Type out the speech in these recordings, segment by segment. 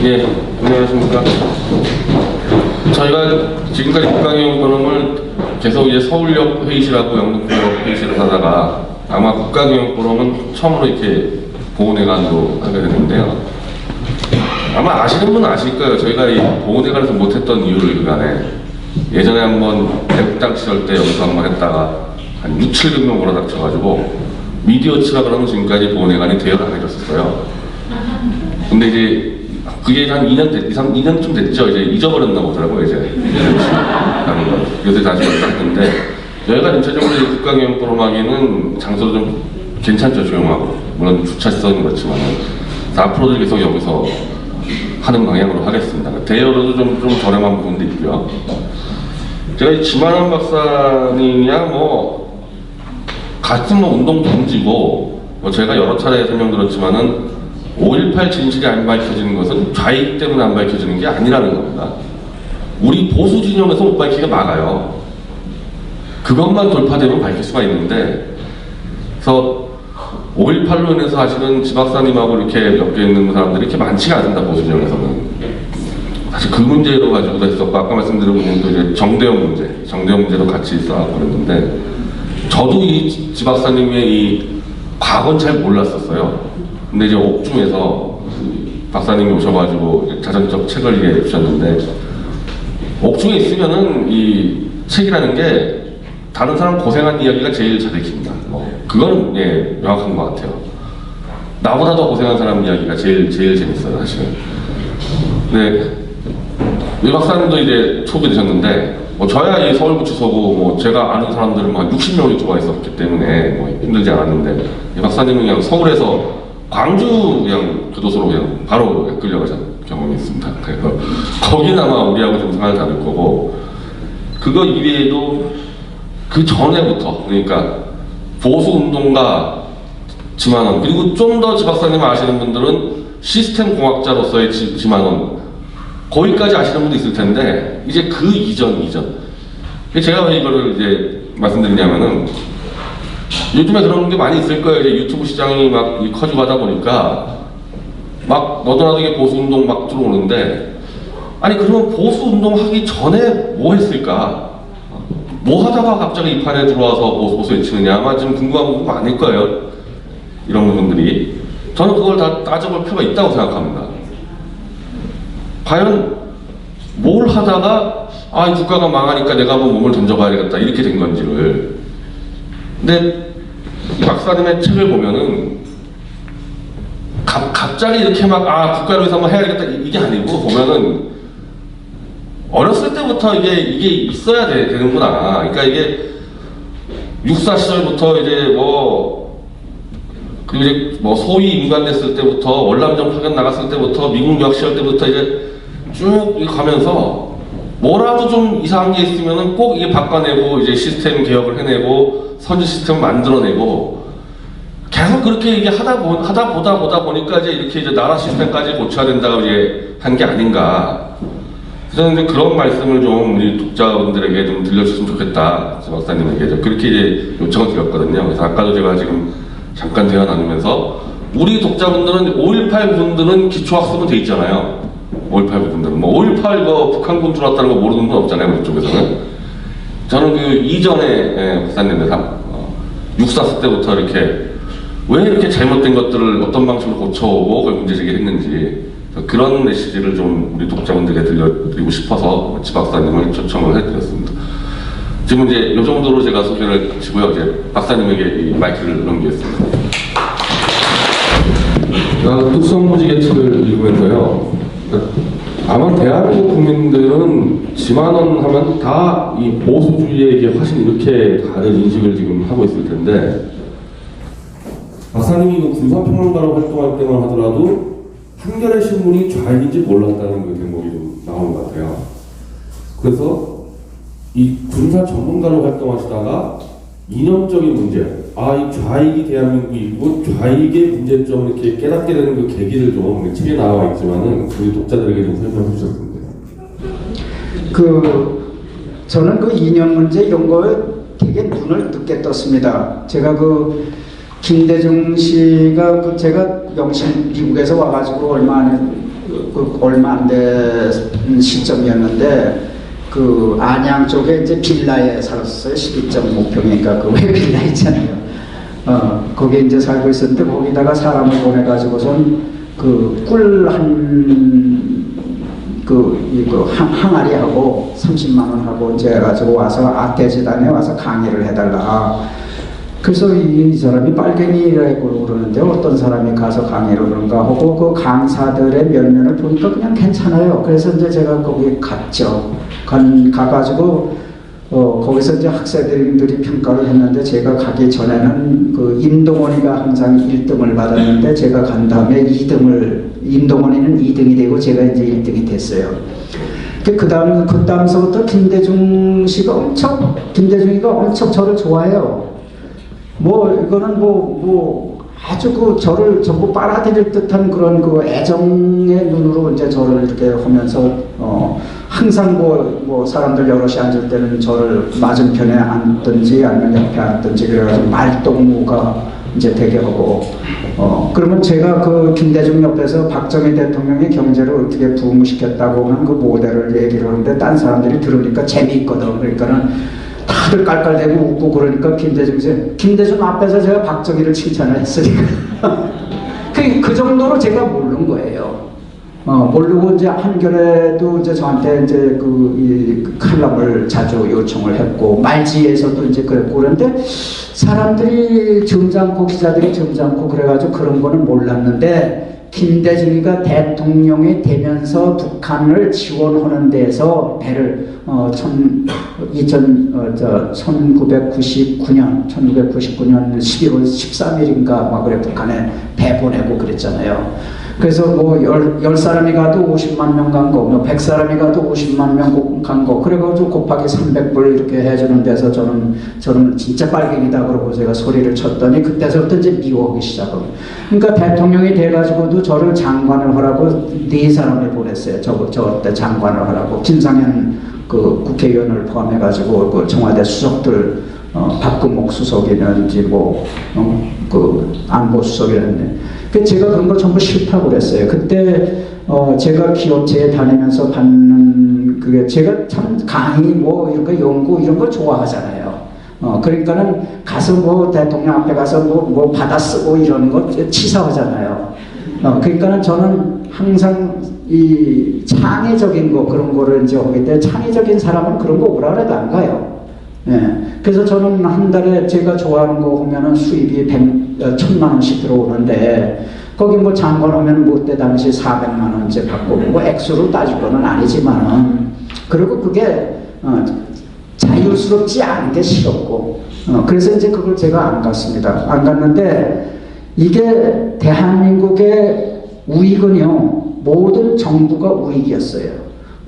예, 안녕하십니까. 저희가 지금까지 국가기용 포럼을 계속 이제 서울역 회의실하고 영등포역 회의실을 하다가 아마 국가기용 포럼은 처음으로 이렇게 보훈회관으로 하게 됐는데요. 아마 아시는 분은 아실 거예요. 저희가 이 보훈회관에서 못했던 이유를 그간에 예전에 한번 애국당 시절 때 여기서 한번 했다가 한 6, 700명 몰아닥쳐가지고 미디어 치라 그러면 지금까지 보훈회관이 대여를 안 해줬었어요. 근데 이제 그게 한 2년쯤 됐죠. 이제 잊어버렸나 보더라고요, 이제. 하는 걸. 요새 다시 왔는데, 여기가 전체적으로 국가기용 포럼 하기에는 장소도 좀 괜찮죠, 조용하고. 물론 주차성은 그렇지만. 앞으로도 계속 여기서 하는 방향으로 하겠습니다. 대여로도 좀 저렴한 부분도 있고요. 제가 이 지만원 박사님이야, 같은 운동 동지고, 제가 여러 차례 설명드렸지만은 5.18 진실이 안 밝혀지는 것은 좌익 때문에 안 밝혀지는 게 아니라는 겁니다. 우리 보수 진영에서 못 밝히기가 막아요. 그것만 돌파되면 밝힐 수가 있는데, 그래서 5.18로 인해서 사실은 지 박사님하고 이렇게 엮여 있는 사람들이 이렇게 많지가 않습니다, 보수 진영에서는. 사실 그 문제로 가지고도 했었고, 아까 말씀드린 부분도 이제 정대영 문제도 같이 있어서 그랬는데, 저도 이 지 박사님의 이 과거는 잘 몰랐었어요. 근데 이제 옥중에서 박사님이 오셔가지고 자전적 책을 이게 주셨는데, 옥중에 있으면은 이 책이라는 게 다른 사람 고생한 이야기가 제일 잘 읽힙니다. 그거는 예, 명확한 것 같아요. 나보다 더 고생한 사람 이야기가 제일 재밌어요, 사실은. 네, 이 박사님도 이제 초기 되셨는데, 저야 이 서울구치소고 제가 아는 사람들은 막 60명이 들어와 있었기 때문에 힘들지 않았는데, 이 박사님은 그냥 서울에서 광주 그냥 교도소로 그냥 바로 끌려가신 경험이 있습니다. 그래서 거기나마 우리하고 좀 생각을 다를 거고, 그거 이외에도 그 전에부터, 그러니까 보수운동가 지만원, 그리고 좀 더 지 박사님 아시는 분들은 시스템 공학자로서의 지만원, 거기까지 아시는 분도 있을 텐데, 이제 그 이전. 제가 왜 이거를 이제 말씀드리냐면은, 요즘에 그런 게 많이 있을 거예요. 이제 유튜브 시장이 막 커지고 하다 보니까 막 너도 나도 이게 보수운동 막 들어오는데, 아니 그러면 보수운동 하기 전에 뭐 했을까? 뭐 하다가 갑자기 이 판에 들어와서 보수 외치느냐? 아마 좀 궁금한 부분 많을 거예요. 이런 부분들이. 저는 그걸 다 따져볼 필요가 있다고 생각합니다. 과연 뭘 하다가 이 국가가 망하니까 내가 한번 몸을 던져봐야 되겠다 이렇게 된 건지를. 근데 이 박사님의 책을 보면은 갑자기 이렇게 막 국가를 위해서 한번 해야겠다 이게 아니고, 보면은 어렸을 때부터 이게 있어야 되는구나. 그러니까 이게 육사 시절부터 이제 그리고 이제 소위 임관됐을 때부터, 월남전 파견 나갔을 때부터, 미국 유학 시절 때부터 이제 쭉 가면서 뭐라도 좀 이상한 게 있으면은 꼭 이게 바꿔내고, 이제 시스템 개혁을 해내고, 선진 시스템을 만들어내고, 계속 그렇게 이게 하다 보다 보니까 이제 이렇게 이제 나라 시스템까지 고쳐야 된다고 이제 한 게 아닌가. 저는 이제 그런 말씀을 좀 우리 독자분들에게 좀 들려주셨으면 좋겠다. 지 박사님에게 좀 그렇게 이제 요청을 드렸거든요. 그래서 아까도 제가 지금 잠깐 대화 나누면서, 우리 독자분들은 5.18 분들은 기초학습은 돼 있잖아요. 5.18 분들은 5.18 북한군 들어왔다는 거 모르는 분 없잖아요, 우리 쪽에서는. 저는 그 이전에 박사님들 육사스 때부터 이렇게 왜 이렇게 잘못된 것들을 어떤 방식으로 고쳐오고 그걸 문제 제기했는지, 그런 메시지를 좀 우리 독자분들에게 들려드리고 싶어서 지 박사님을 초청을 해드렸습니다. 지금 이제 이 정도로 제가 소개를 하시고요. 이제 박사님에게 이 마이크를 넘기겠습니다. 뚝성무지개 책을 읽으면서요, 아마 대한민국 국민들은 지만원 하면 다 이 보수주의에게 훨씬 이렇게 다른 인식을 지금 하고 있을 텐데, 박사님이 군사평론가로 활동할 때만 하더라도 한겨레 신문이 좌익인지 몰랐다는 그 대목이 좀 나오는 것 같아요. 그래서 이 군사 전문가로 활동하시다가 이념적인 문제, 이 좌익이 대한민국이고 좌익의 문제점을 이렇게 깨닫게 되는 그 계기를 좀 책에 나와 있지만은 우리 독자들에게 좀 설명해 주셨습니다. 저는 그 이념 문제 이런 거에 되게 눈을 뜨게 떴습니다. 제가 김대중 씨가 제가 영신 미국에서 와가지고 얼마 안 된 시점이었는데 그 안양 쪽에 이제 빌라에 살았어요. 12.5평이니까 그 왜 빌라 있잖아요. 거기에 이제 살고 있었는데 거기다가 사람을 보내가지고선 그 꿀 항아리하고 30만 원 하고 이제 해가지고 와서 아태재단에 와서 강의를 해달라. 그래서 이 사람이 빨갱이라고 그러는데 어떤 사람이 가서 강의를 그런가 하고 그 강사들의 면면을 보니까 그냥 괜찮아요. 그래서 이제 제가 거기 갔죠. 가가지고 거기서 이제 학생들이 평가를 했는데 제가 가기 전에는 그 임동원이가 항상 1등을 받았는데 제가 간 다음에 임동원이는 2등이 되고 제가 이제 1등이 됐어요. 그 다음서부터 김대중이가 엄청 저를 좋아해요. 이거는 아주 저를 전부 빨아들일 듯한 그런 그 애정의 눈으로 이제 저를 이렇게 하면서, 항상 사람들 여럿이 앉을 때는 저를 맞은편에 앉든지 아니면 옆에 앉든지 그래가지고 말동무가 이제 되게 하고, 그러면 제가 그 김대중 옆에서 박정희 대통령의 경제를 어떻게 부흥시켰다고 하는 그 모델을 얘기를 하는데 딴 사람들이 들으니까 재미있거든. 그러니까는 다들 깔깔대고 웃고 그러니까 김대중 앞에서 제가 박정희를 칭찬을 했으니까 그 정도로 제가 모르는 거예요. 모르고 이제 한겨레도 이제 저한테 이제 이 칼럼을 자주 요청을 했고 말지에서도 이제 그랬고 그런데 사람들이 기자들이 점잖고 그래가지고 그런 거는 몰랐는데 김대중이가 대통령이 되면서 북한을 지원하는 데에서 배를 1999년 11월 13일인가 막 그래 북한에 배 보내고 그랬잖아요. 그래서 10사람이 가도 50만 명 간 거, 100사람이 가도 50만 명 간 거, 그래가지고 곱하기 300불 이렇게 해주는 데서 저는 진짜 빨갱이다 그러고 제가 소리를 쳤더니 그때서부터 이제 미워하기 시작합니다. 그러니까 대통령이 돼가지고도 저를 장관을 하라고 4사람을 보냈어요. 저 때 장관을 하라고. 김상현 그 국회의원을 포함해가지고 그 청와대 수석들, 박근목 수석이는지 그 안보 수석이었는데 제가 그런 걸 전부 싫다고 그랬어요. 그때 제가 기업체에 다니면서 받는 그게 제가 참 강의 이런 거 연구 이런 거 좋아하잖아요. 그러니까는 가서 대통령 앞에 가서 받아 쓰고 이런 거 치사하잖아요. 그러니까는 저는 항상 이 창의적인 거 그런 거를 이제 하기 때문에 창의적인 사람은 그런 거 오라 그래도 안 가요. 그래서 저는 한 달에 제가 좋아하는 거 하면은 수입이 1,000만 원씩 들어오는데 거기 장관 오면 그때 당시 400만 원 이제 받고 액수로 따질 거는 아니지만은 그리고 그게 자유스럽지 않은 게 싫었고 그래서 이제 그걸 제가 안 갔습니다. 안 갔는데 이게 대한민국의 우익은요 모든 정부가 우익이었어요.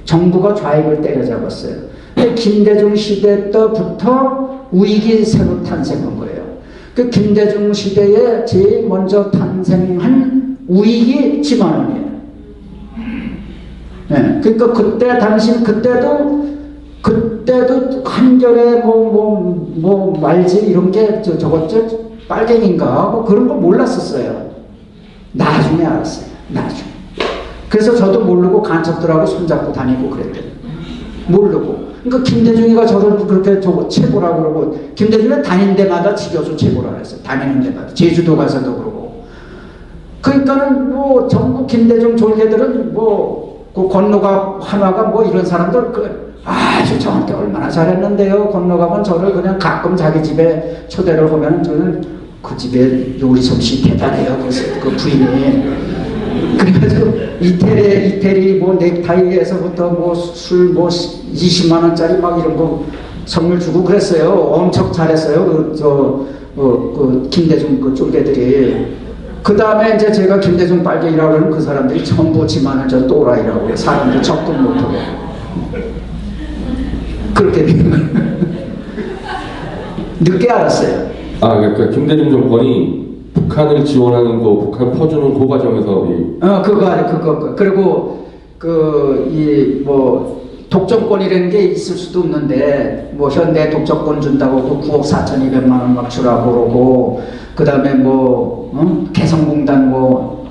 정부가 좌익을 때려잡았어요. 근데 김대중 시대 때부터 우익이 새로 탄생한 거예요. 그 김대중 시대에 제일 먼저 탄생한 우익이 집안원이에요. 그러니까 그때도 한겨레 말지 이런 게 저것저 빨갱인가 그런 거 몰랐었어요. 나중에 알았어요. 나중에. 그래서 저도 모르고 간첩들하고 손잡고 다니고 그랬대요. 모르고. 그러니까 김대중이가 저를 그렇게 최고라고 그러고 김대중은 다니는 데마다 지겨서 최고라고 했어요. 다니는 데마다. 제주도 가서도 그러고. 그러니까는 전국 김대중 졸개들은 그 건너가 한화가 이런 사람들 아주 저한테 얼마나 잘했는데요. 건너가면 저를 그냥 가끔 자기 집에 초대를 하면 저는 그 집에 요리 솜씨 대단해요. 그 부인이. 그래가지고 이태리 넥타이에서부터 술 20만 원짜리 막 이런 거 선물 주고 그랬어요. 엄청 잘했어요. 그 김대중 그 쫄개들이. 그 다음에 이제 제가 김대중 빨갱이라고 하면 그 사람들이 전부 지만은 저 또라이라고 사람들 접근 못하고 그렇게 된 거예요. 늦게 알았어요. 그러니까 김대중 정권이 북한을 지원하는 거, 북한 퍼주는 그 과정에서 그거 그리고 독점권이라는 게 있을 수도 없는데 현대 독점권 준다고 9억 4,200만 원 막 주라고 그러고 그 다음에 개성공단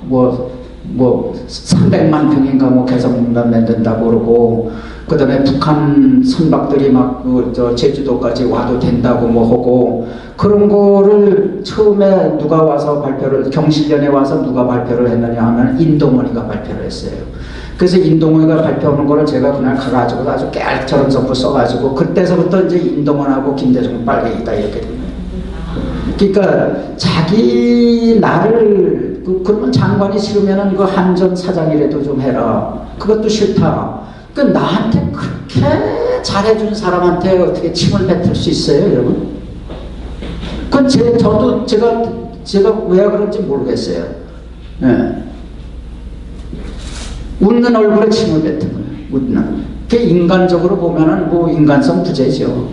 뭐 300만 평인가 뭐 개성공단 만든다고 그러고, 그 다음에 북한 선박들이 막 저 제주도까지 와도 된다고 뭐 하고, 그런 거를 처음에 누가 와서 발표를, 경실련에 와서 누가 발표를 했느냐 하면 인동원이가 발표를 했어요. 그래서 인동원이가 발표하는 거를 제가 그날 가가지고 아주 깨알처럼 전부 써가지고, 그때서부터 이제 인동원하고 김대중 빨갱이다 이렇게 된 거예요. 그러니까 자기 나를 그러면 장관이 싫으면은 그 한전 사장이라도 좀 해라. 그것도 싫다. 그 나한테 그렇게 잘해준 사람한테 어떻게 침을 뱉을 수 있어요, 여러분? 그건 저도 제가 왜 그런지 모르겠어요. 네. 웃는 얼굴에 침을 뱉은 거예요. 웃는. 그게 인간적으로 보면은 뭐 인간성 부재죠.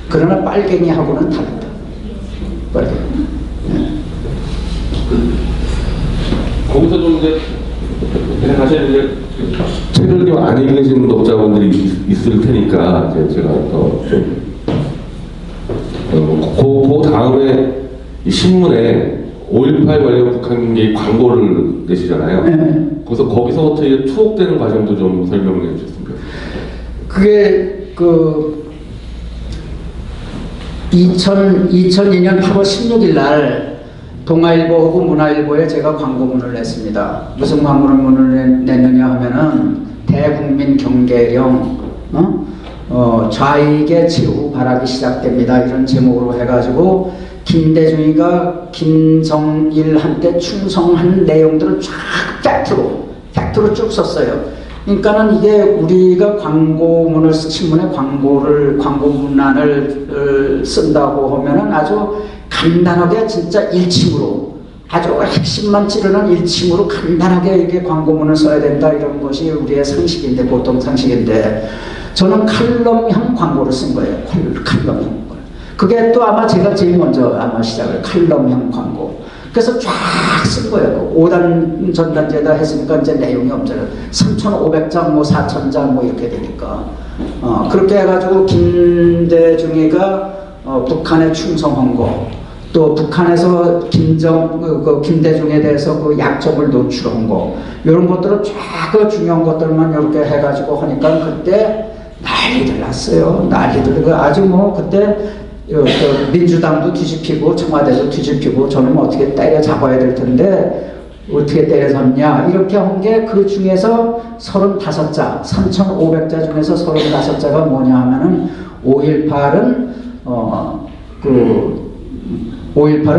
그러나 빨갱이하고는 다르다. 빨갱이. 네. 거기서 좀 이제 사실 이제 책을 좀 안 읽으신 독자분들이 있을 테니까 이제 제가 더좀 그 다음에 이 신문에 5.18 관련 북한 경기 광고를 내시잖아요. 네. 그래서 거기서부터 이제 투옥되는 과정도 좀 설명을 해주셨습니다. 그게 2002년 8월 16일 날 동아일보하고 문화일보에 제가 광고문을 냈습니다. 무슨 광고문을 냈느냐 하면은 대국민 경계령 좌익의 최후 발악이 시작됩니다. 이런 제목으로 해가지고 김대중이가 김정일한테 충성한 내용들을 쫙 팩트로 쭉 썼어요. 그러니까는 이게 우리가 광고문을 신문에 광고문안을 쓴다고 하면은 아주 간단하게 진짜 일침으로 아주 핵심만 찌르는 일침으로 간단하게 이렇게 광고문을 써야 된다 이런 것이 우리의 상식인데 보통 상식인데 저는 칼럼형 광고를 쓴 거예요. 칼럼형 광고. 그게 또 아마 제가 제일 먼저 아마 시작을 칼럼형 광고. 그래서 쫙 쓴 거예요. 5단 전단지에다 했으니까 이제 내용이 없잖아요. 3,500장, 뭐 4,000장 뭐 이렇게 되니까. 그렇게 해가지고 김대중이가 북한에 충성한 거, 또 북한에서 김대중에 대해서 그 약점을 노출한 거, 이런 것들을 쫙 그 중요한 것들만 이렇게 해가지고 하니까 그때 난리들 났어요. 난리들. 아주 뭐 그때 민주당도 뒤집히고 청와대도 뒤집히고 저는 어떻게 때려잡아야 될 텐데 어떻게 때려잡냐 이렇게 한 게 그 중에서 35자 3,500자 중에서 35자가 뭐냐 하면은 5.18은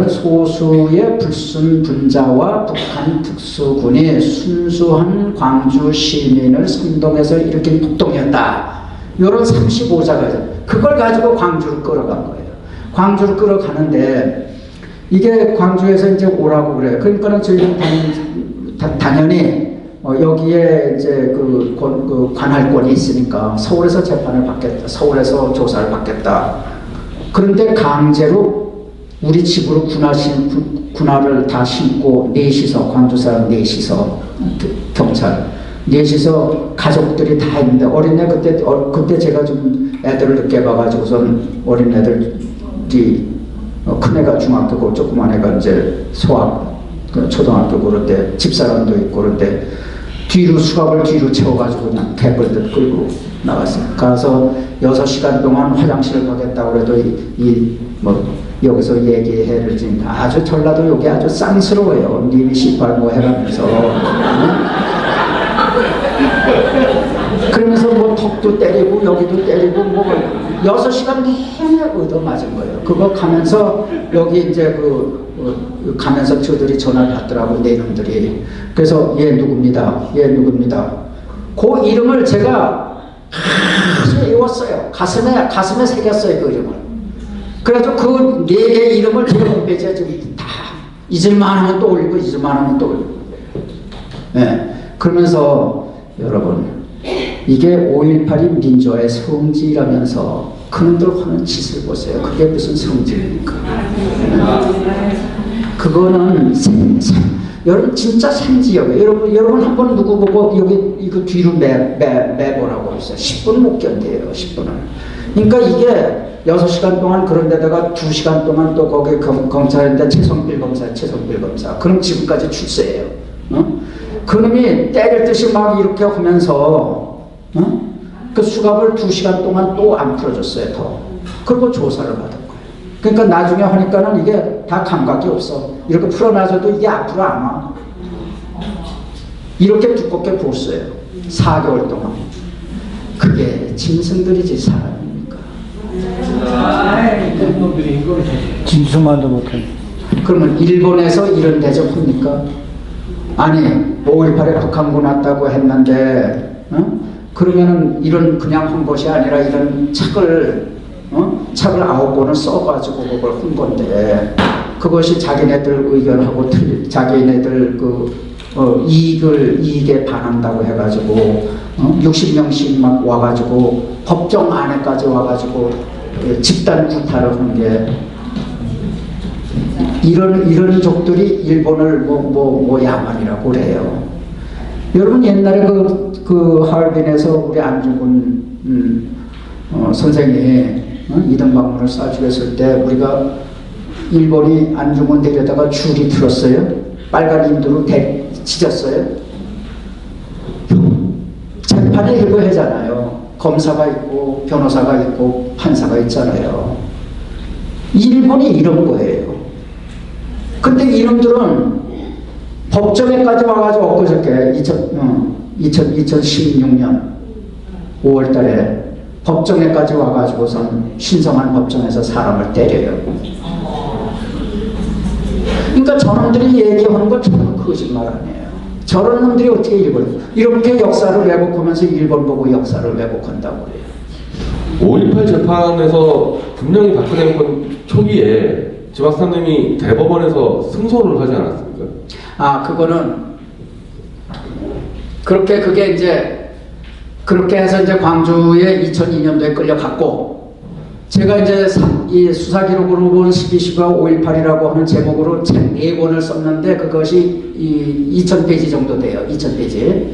소수의 불순 분자와 북한 특수군이 순수한 광주 시민을 선동해서 일으킨 폭동이었다. 이런 35자가 있어요. 그걸 가지고 광주를 끌어간 거예요. 광주를 끌어가는데 이게 광주에서 이제 오라고 그래요. 그러니까는 저희는 당연히 여기에 이제 그 관할권이 있으니까 서울에서 재판을 받겠다. 서울에서 조사를 받겠다. 그런데 강제로 우리 집으로 군화를 다 신고 넷이서 광주 사람 넷이서 경찰 넷이서 가족들이 다 있는데 어린애 그때 제가 좀 애들을 늦게 봐가지고선 어린애들이 큰애가 중학교고 조그만 애가 이제 소학 초등학교 그런데 집사람도 있고 그런데 수갑을 뒤로 채워가지고 그냥 개끌듯 끌고 나갔어요. 가서 6시간 동안 화장실을 가겠다고 해도 여기서 얘기해를 아주 전라도 여기 아주 쌍스러워요. 님이 씨발 뭐 해가면서 그러면서 뭐 턱도 때리고 여기도 때리고 뭐 6시간 내내 얻어맞은 거예요. 그거 가면서 여기 이제 가면서 저들이 전화를 받더라고 내 이름들이. 그래서 얘 누굽니다. 그 이름을 제가 아주 외웠어요. 가슴에 새겼어요 그 이름을. 그래서 그 4개 이름을 제가 홈페이지에 지금 다 잊을만 하면 또 올리고 잊을만 하면 또 올리고. 네. 그러면서 여러분 이게 5.18이 민주화의 성지라면서 그놈들 하는 짓을 보세요. 그게 무슨 성지입니까? 그거는 여러분 진짜 생지역이에요. 여러분 한번 누구 보고 여기 이거 뒤로 매보라고 했어요. 10분 못 견뎌요. 10분을. 그러니까 이게 6시간 동안 그런 데다가 2시간 동안 또 거기 검사인데 최성필 검사. 그럼 지금까지 출세해요. 그놈이 때릴 듯이 막 이렇게 하면서 그 수갑을 2시간 동안 또 안 풀어줬어요. 더. 그리고 조사를 받은 거예요. 그러니까 나중에 하니까는 이게 다 감각이 없어. 이렇게 풀어놔줘도 이게 앞으로 안 와. 이렇게 두껍게 부었어요. 4개월 동안. 그게 짐승들이지 사람입니까? 짐승만도 못해. 그러면 일본에서 이런 대접 합니까? 아니 5.18에 북한군 왔다고 했는데 그러면은 이런 그냥 한 것이 아니라 이런 책을 9권을 써가지고 그걸 한 건데 그것이 자기네들 의견하고 자기네들 이익에 반한다고 해가지고 60명씩 막 와가지고 법정 안에까지 와가지고 집단 구타를 한 게 이런 족들이 일본을 뭐 야만이라고 그래요. 여러분 옛날에 그 하얼빈에서 우리 안중근 선생이 이등박문을 쏴죽였을 때 우리가 일본이 안중근 데려다가 줄이 들었어요. 빨간 인두로 찢었어요. 재판이 이거 하잖아요. 검사가 있고 변호사가 있고 판사가 있잖아요. 일본이 이런 거예요. 근데 이놈들은 법정에까지 와가지고 엊그저께 2016년 5월 달에 법정에까지 와가지고선 신성한 법정에서 사람을 때려요. 그러니까 저놈들이 얘기하는 건 전부 거짓말 아니에요. 저런 놈들이 어떻게 이렇게 역사를 왜곡하면서 일본 보고 역사를 왜곡한다고 그래요. 5.18 재판에서 분명히 박근혜 정권 초기에 지박사님이 대법원에서 승소를 하지 않았습니까? 그거는 그게 이제 그렇게 해서 이제 광주에 2002년도에 끌려갔고 제가 이제 이 수사기록으로 본 12.12와 5.18이라고 하는 제목으로 책 4권을 썼는데 그것이 2000페이지 정도 돼요. 2000페이지.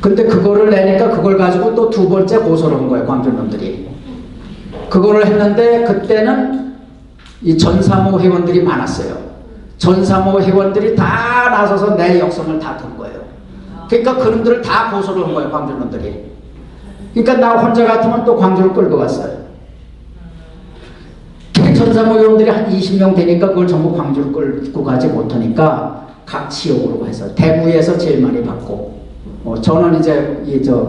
근데 그거를 내니까 그걸 가지고 또 2번째 고소를 한 거예요. 광주 놈들이. 그거를 했는데 그때는 이 전사모 회원들이 많았어요. 전사모 회원들이 다 나서서 내 역성을 다 든 거예요. 그러니까 그놈들을 다 고소를 한 거예요. 광주 놈들이. 그러니까 나 혼자 같으면 또 광주를 끌고 갔어요. 전사모 회원들이 한 20명 되니까 그걸 전부 광주를 끌고 가지 못하니까 각 지역으로 해서 대구에서 제일 많이 받고 저는 이제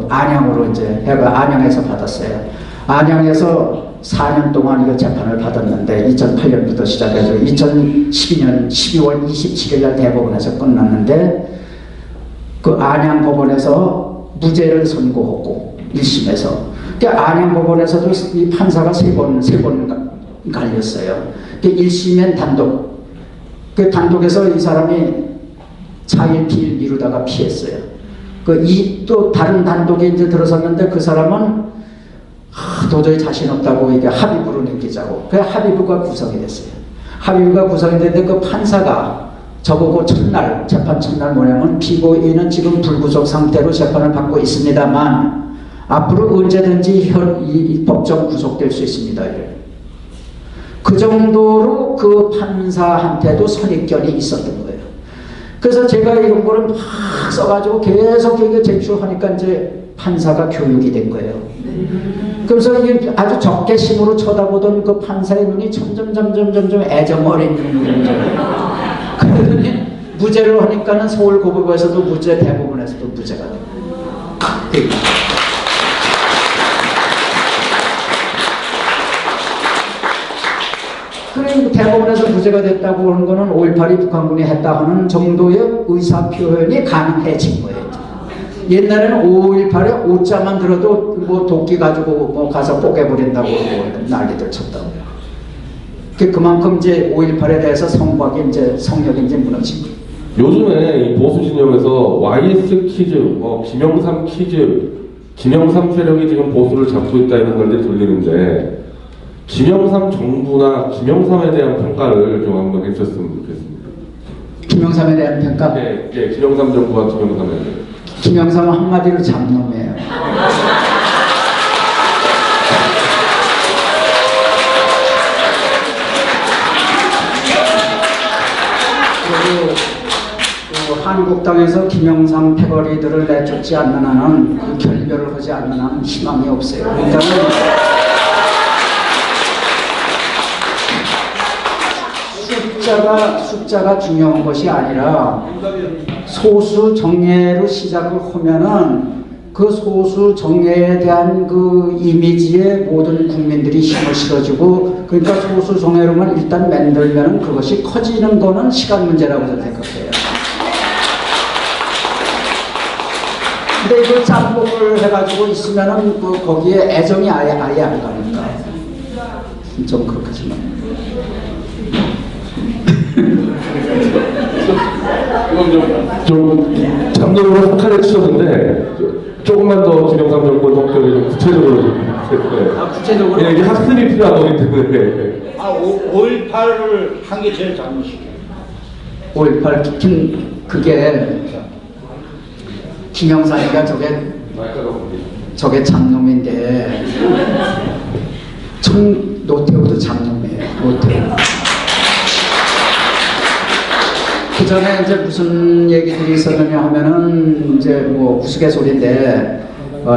안양으로 이제 안양에서 받았어요. 안양에서 4년 동안 이거 재판을 받았는데 2008년부터 시작해서 2012년 12월 27일 날 대법원에서 끝났는데 그 안양 법원에서 무죄를 선고했고 1심에서 안양 법원에서도 이 판사가 세 번 갈렸어요. 1심엔 단독. 그 단독에서 이 사람이 자일피일 미루다가 피했어요. 또 다른 단독에 이제 들어섰는데 그 사람은 도저히 자신 없다고 이게 합의부로 넘기자고. 그 합의부가 구성이 됐어요. 합의부가 구성이 됐는데 그 판사가 저보고 재판 첫날 뭐냐면 피고인은 지금 불구속 상태로 재판을 받고 있습니다만 앞으로 언제든지 이 법정 구속될 수 있습니다. 그 정도로 그 판사한테도 선입견이 있었던 거예요. 그래서 제가 이런 거를 막 써가지고 계속 이게 제출하니까 이제 판사가 교육이 된 거예요. 그래서 이게 아주 적개심으로 쳐다보던 그 판사의 눈이 점점 애정어린 눈이 그러더니 무죄를 하니까는 서울고법에서도 무죄, 대법원에서도 무죄가 돼요. 그래 대법원에서 무죄가 됐다고 하는 거는 5.18이 북한군이 했다 하는 정도의 의사표현이 가능해진 거예요. 옛날에는 5.18에 5자만 들어도 뭐 도끼 가지고 가서 뽀개버린다고 난리들 쳤다고요. 그만큼 이제 5.18에 대해서 성곽이 이제 성역이 이제 무너진 거예요. 요즘에 이 보수 진영에서 YS 퀴즈, 김영삼 퀴즈, 김영삼 세력이 지금 보수를 잡고 있다 이런 말들이 들리는데 김영삼 정부나 김영삼에 대한 평가를 좀 한번 해주셨으면 좋겠습니다. 김영삼에 대한 평가? 네, 김영삼 정부와 김영삼에 대한. 김영삼은 한마디로 잡놈이에요. 한국당에서 김영삼 패거리들을 내쫓지 않는 한은 그 결별을 하지 않는 한은 희망이 없어요. 그러니까는 숫자가 중요한 것이 아니라 소수 정예로 시작을 하면은 그 소수 정예에 대한 그 이미지에 모든 국민들이 힘을 실어주고, 그러니까 소수 정예로만 일단 만들면은 그것이 커지는 거는 시간 문제라고 저는 생각해요. 근데 이걸 짬뽕을 해가지고 있으면은 그 거기에 애정이 아예 안 가니까 좀 그렇겠지만. 이건 좀 잠정으로 석탄을 치셨는데 조금만 더 김영삼 정권 성격을 좀 구체적으로 좀 구체적으로? 예, 이게 학습이 필요한 거기 때문에 5.18을 한 게 제일 잘못이에요. 5.18 그게 김영삼이가 저게 장놈인데 노태우도 장놈이에요. 노태우. 그 전에 이제 무슨 얘기들이 있었느냐 하면은 이제 뭐 우스갯소리인데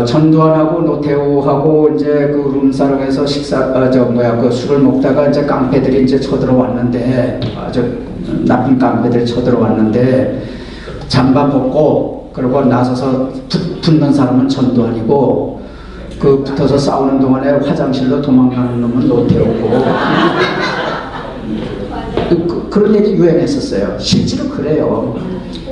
전두환하고 노태우하고 이제 그 룸사롱에서 그 술을 먹다가 이제 깡패들이 이제 쳐들어왔는데 아주 나쁜 깡패들이 쳐들어왔는데 잠바 벗고 그리고 나서서 붙는 사람은 전두환이고 그 붙어서 싸우는 동안에 화장실로 도망가는 놈은 노태우고 그런 얘기 유행했었어요. 실제로 그래요.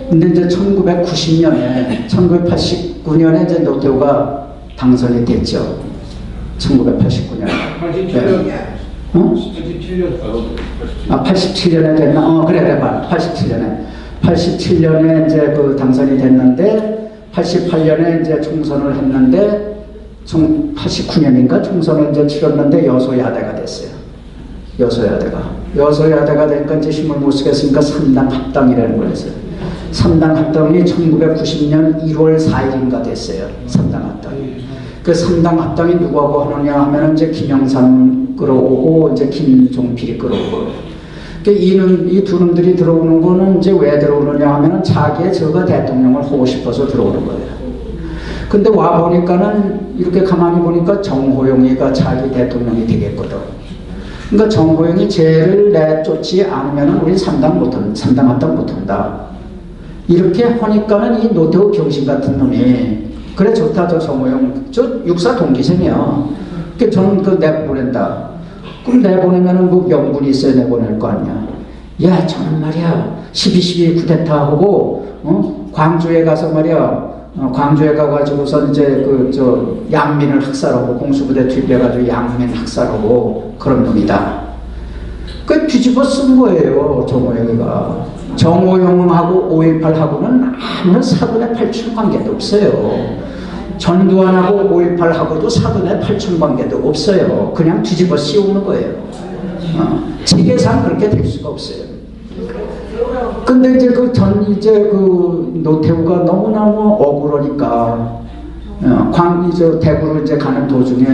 근데 이제 1989년에 이제 노태우가 당선이 됐죠. 1989년. 87년. 네. 어? 87년에 됐나? 그래, 87년에 이제 그 당선이 됐는데, 88년에 이제 총선을 했는데, 89년인가 총선을 이제 치렀는데 여소야대가 됐어요. 여소야대가 되니까 이제 힘을 못 쓰겠으니까 3당 합당이라는 걸 했어요. 3당 합당이 1990년 1월 4일인가 됐어요. 3당 합당이. 그 3당 합당이 누구하고 하느냐 하면 이제 김영삼 끌어오고 이제 김종필이 끌어오고. 이 두 놈들이 들어오는 거는 이제 왜 들어오느냐 하면 자기의 저가 대통령을 하고 싶어서 들어오는 거예요. 근데 와 보니까는 이렇게 가만히 보니까 정호영이가 자기 대통령이 되겠거든. 그러니까 정호영이 쟤를 내쫓지 않으면 우리 3당 합당 못한다. 이렇게 하니까는 이 노태우 병신 같은 놈이 그래 좋다 저 정호영 저 육사 동기생이야. 그 저는 그 내보낸다. 그럼 내보내면은 뭐 명분이 있어야 내보낼 거 아니야. 야 저는 말이야 12.12 쿠데타하고 광주에 가서 말이야. 광주에 가가지고서 이제 양민을 학살하고 공수부대 투입해가지고 양민 학살하고 그런 놈이다. 그 뒤집어 쓴 거예요, 정호영이가. 정호영하고 5.18하고는 아무런 사돈의 8촌 관계도 없어요. 전두환하고 5.18하고도 사돈의 8촌 관계도 없어요. 그냥 뒤집어 씌우는 거예요. 체계상 그렇게 될 수가 없어요. 근데 이제 노태우가 너무너무 억울하니까 대구로 이제 가는 도중에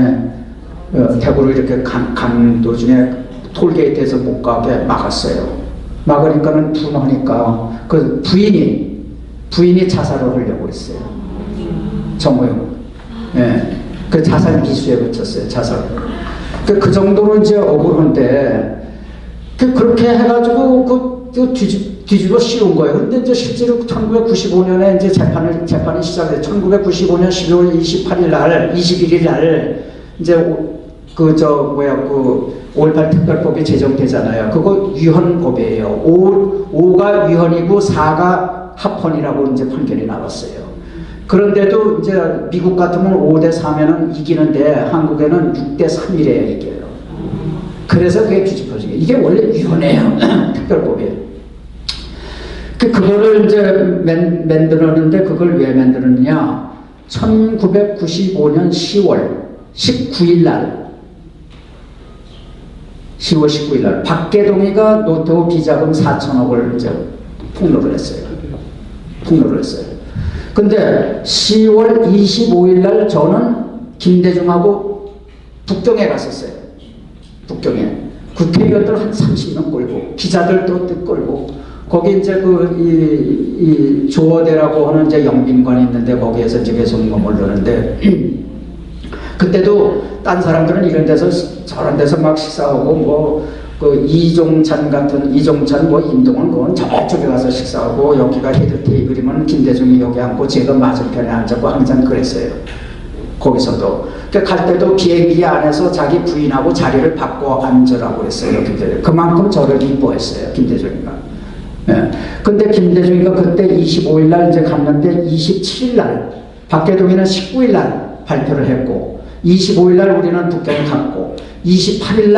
대구로 이렇게 가는 도중에 톨게이트에서 못 가게 막았어요. 막으니까는 분하니까 그 부인이 자살을 하려고 했어요. 정호영. 예. 그 자살 미수에 붙였어요. 자살. 그 정도로 이제 억울한데 그렇게 해가지고 뒤집어 씌운 거예요. 근데 이제 실제로 1995년에 이제 재판이 시작돼요. 1995년 12월 21일 날 이제 5.18 특별법이 제정되잖아요. 그거 위헌법이에요. 5가 위헌이고 4가 합헌이라고 이제 판결이 나왔어요. 그런데도 이제 미국 같으면 5대 4면은 이기는데 한국에는 6대 3이래요, 이게요. 그래서 그게 뒤집어지게. 이게 원래 위헌이에요. 특별법이에요. 그거를 이제 만들었는데 그걸 왜 만들었느냐? 1995년 10월 19일 날 박계동이가 노태우 비자금 4천억을 이제 폭로를 했어요. 근데 10월 25일 날 저는 김대중하고 북경에 갔었어요. 북경에. 국회의원들 한 30명 끌고 기자들도 끌고 거기 이제 이 조어대라고 하는 이제 영빈관이 있는데 거기에서 이제 계속 머무르는데 그때도 딴 사람들은 이런 데서 저런 데서 막 식사하고 뭐 그 이종찬 뭐 임동원 그건 저쪽에 가서 식사하고 여기가 헤드 테이블이면 김대중이 여기 앉고 제가 맞은편에 앉았고 항상 그랬어요. 거기서도 갈 때도 비행기 안에서 자기 부인하고 자리를 바꿔 앉으라고 했어요. 김대중 그만큼 저를 이뻐했어요. 김대중이가. 예. 근데 김대중이가 그때 25일 날 이제 갔는데 27일 날 박계동이는 19일 날 발표를 했고 25일 날 우리는 북경에 갔고 27일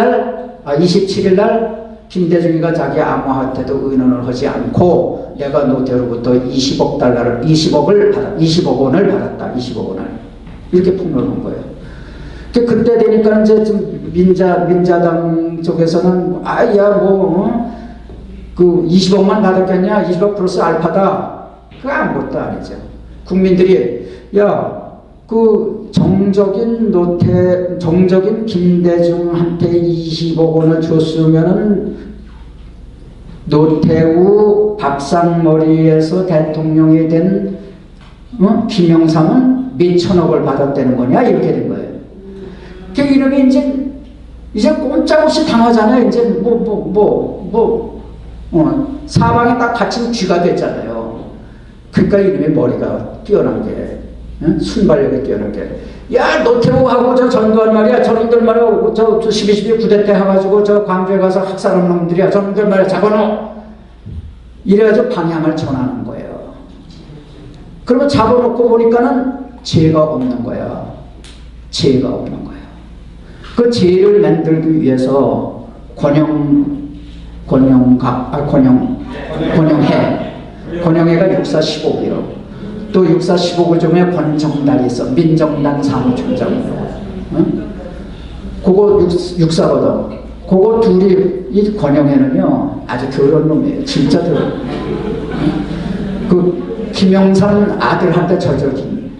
날 김대중이가 자기 아무한테도 의논을 하지 않고 내가 노태우로부터 20억 원을 받았다. 20억 원을 이렇게 폭로한 거예요. 그때 되니까 이제 좀 민자당 쪽에서는 그 20억만 받았겠냐? 20억 플러스 알파다. 그거 아무것도 아니죠. 국민들이 그 정적인 김대중한테 20억 원을 줬으면은 노태우 밥상머리에서 대통령이 된 김영삼은 몇천억을 받았다는 거냐? 이렇게 된 거예요. 이러면 이제 꼼짝없이 당하잖아요. 이제 사방에 딱 갇힌 쥐가 됐잖아요. 그러니까 이놈의 머리가 뛰어난 게, 순발력이 뛰어난 게, 노태우하고 저 전두환 말이야, 저놈들 말이야, 저 12.12 부대 때 해가지고 저 광주에 가서 학살한 놈들이야, 저놈들 말이야, 잡아놓어. 이래가지고 방향을 전하는 거예요. 그러면 잡아놓고 보니까는 죄가 없는 거야. 죄가 없는 거야. 그 죄를 만들기 위해서 권영해가 육사 15기로 또 육사 15기 중에 권정달이 있어. 민정당 사무총장으로. 그거 육사거든. 그거 둘이, 이 권영해는요 아주 더러운 놈이에요. 진짜 더러운. 그 김영삼 아들한테 저저긴.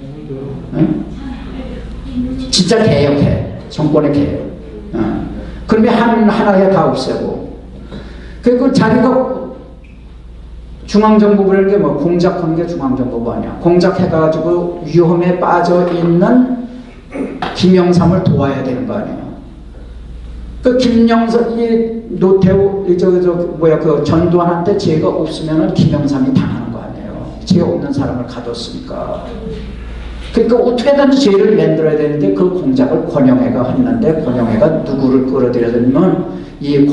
진짜 개혁해. 정권의 개혁. 그러면 하나에 다 없애고. 그리고 자기가 중앙정부라는 게 뭐 공작하는 게 중앙정부가 아니야. 공작해가지고 위험에 빠져 있는 김영삼을 도와야 되는 거 아니에요. 그 김영삼, 노태우, 그 전두환한테 죄가 없으면은 김영삼이 당하는 거 아니에요. 죄 없는 사람을 가뒀으니까. 그러니까 어떻게든지 죄를 만들어야 되는데 그 공작을 권영해가 했는데 권영해가 누구를 끌어들여야 되면 이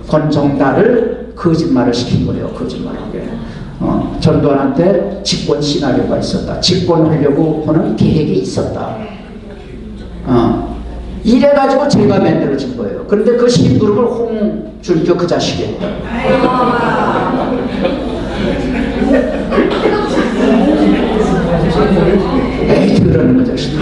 권정달을 거짓말을 시킨 거예요. 거짓말하게. 전두환한테 집권 시나리오가 있었다. 집권하려고 하는 계획이 있었다. 이래가지고 죄가 만들어진 거예요. 그런데 그 심부름을 홍준표 그 자식이 했다. 에이, 그러는 거 자식.